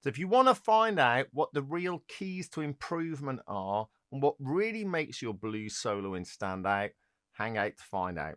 So if you want to find out what the real keys to improvement are and what really makes your blues soloing stand out, hang out to find out.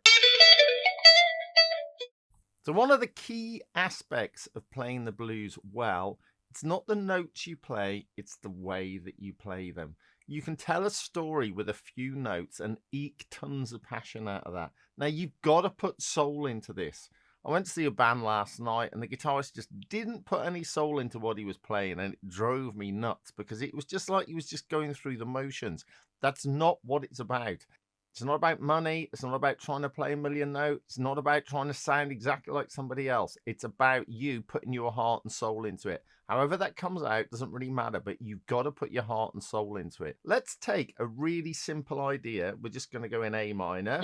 So one of the key aspects of playing the blues well, it's not the notes you play, it's the way that you play them. You can tell a story with a few notes and eke tons of passion out of that. Now you've got to put soul into this. I went to see a band last night and the guitarist just didn't put any soul into what he was playing, and it drove me nuts because it was just like he was just going through the motions. That's not what it's about. It's not about money. It's not about trying to play a million notes. It's not about trying to sound exactly like somebody else. It's about you putting your heart and soul into it. However that comes out doesn't really matter, but you've got to put your heart and soul into it. Let's take a really simple idea. We're just going to go in A minor.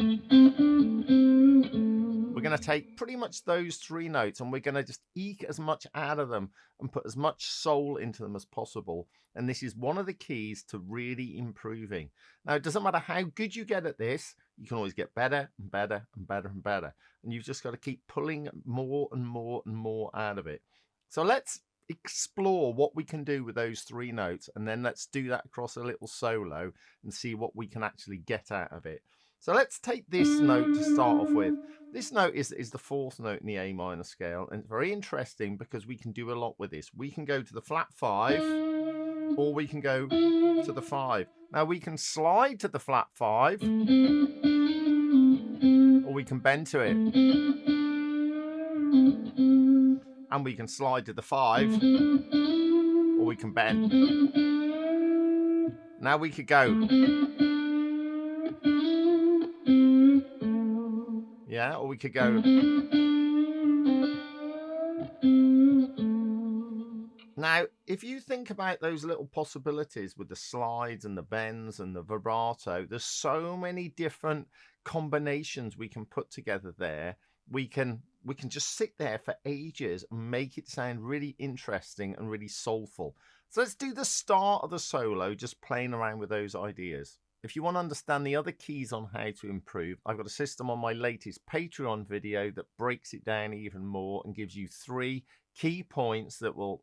We're going to take pretty much those three notes and we're going to just eke as much out of them and put as much soul into them as possible. And this is one of the keys to really improving. Now, it doesn't matter how good you get at this, you can always get better and better and better and better. And you've just got to keep pulling more and more and more out of it. So let's explore what we can do with those three notes. And then let's do that across a little solo and see what we can actually get out of it. So let's take this note to start off with. This note is the fourth note in the A minor scale, and it's very interesting because we can do a lot with this. We can go to the flat 5, or we can go to the 5. Now we can slide to the flat 5, or we can bend to it. And we can slide to the 5, or we can bend. Now we could go. Yeah, or we could go. Now, if you think about those little possibilities with the slides and the bends and the vibrato, there's so many different combinations we can put together there. We can just sit there for ages and make it sound really interesting and really soulful. So let's do the start of the solo, just playing around with those ideas. If you want to understand the other keys on how to improve, I've got a system on my latest Patreon video that breaks it down even more and gives you 3 key points that will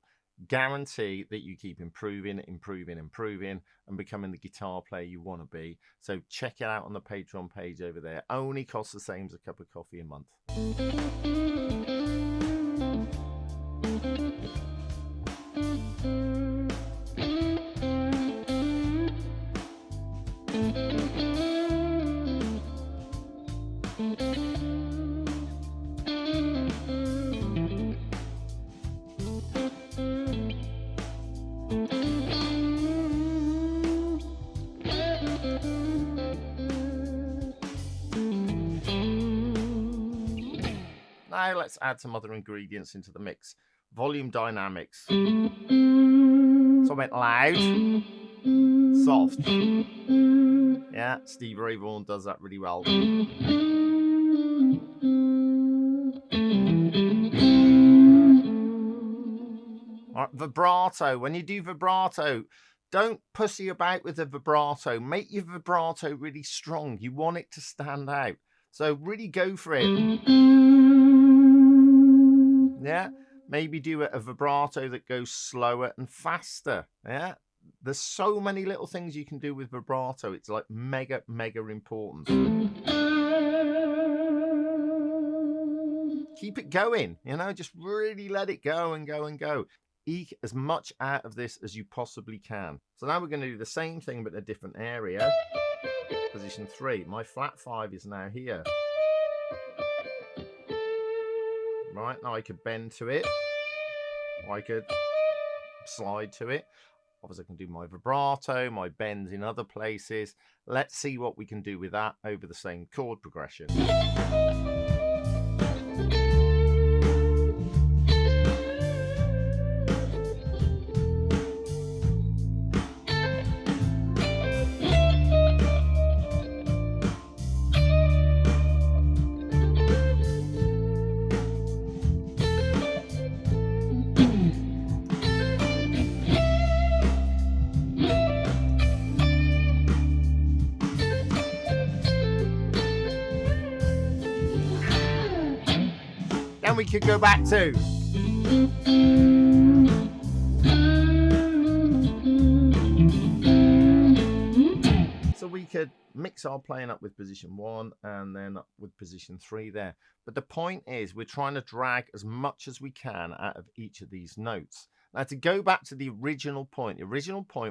guarantee that you keep improving and becoming the guitar player you want to be. So check it out on the Patreon page over there. Only costs the same as a cup of coffee a month. Now let's add some other ingredients into the mix. Volume dynamics. So I went loud, soft. Yeah, Steve Ray Vaughan does that really well. All right, vibrato. When you do vibrato, don't pussy about with the vibrato. Make your vibrato really strong. You want it to stand out. So really go for it. Yeah, maybe do a vibrato that goes slower and faster. Yeah, there's so many little things you can do with vibrato. It's like mega important. Keep it going, you know, just really let it go and go and go. Eke as much out of this as you possibly can. So now we're going to do the same thing but in a different area. Position 3. My flat 5 is now here. Right, now I could bend to it, or I could slide to it. Obviously I can do my vibrato, my bends in other places. Let's see what we can do with that over the same chord progression. And we could go back to. jigsaw playing up with position 1 and then up with position 3 there. But the point is we're trying to drag as much as we can out of each of these notes. Now, to go back to the original point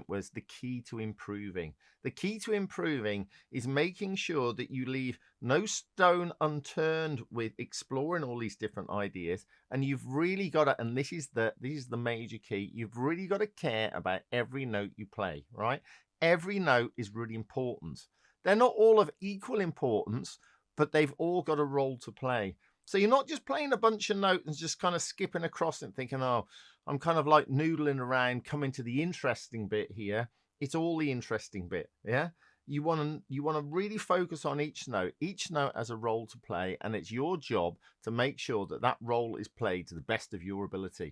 was the key to improving. The key to improving is making sure that you leave no stone unturned with exploring all these different ideas. And you've really got to, and this is the major key, you've really got to care about every note you play, right? Every note is really important. They're not all of equal importance, but they've all got a role to play. So you're not just playing a bunch of notes and just kind of skipping across and thinking, oh, I'm kind of like noodling around, coming to the interesting bit here. It's all the interesting bit, yeah? You want to really focus on each note. Each note has a role to play, and it's your job to make sure that that role is played to the best of your ability.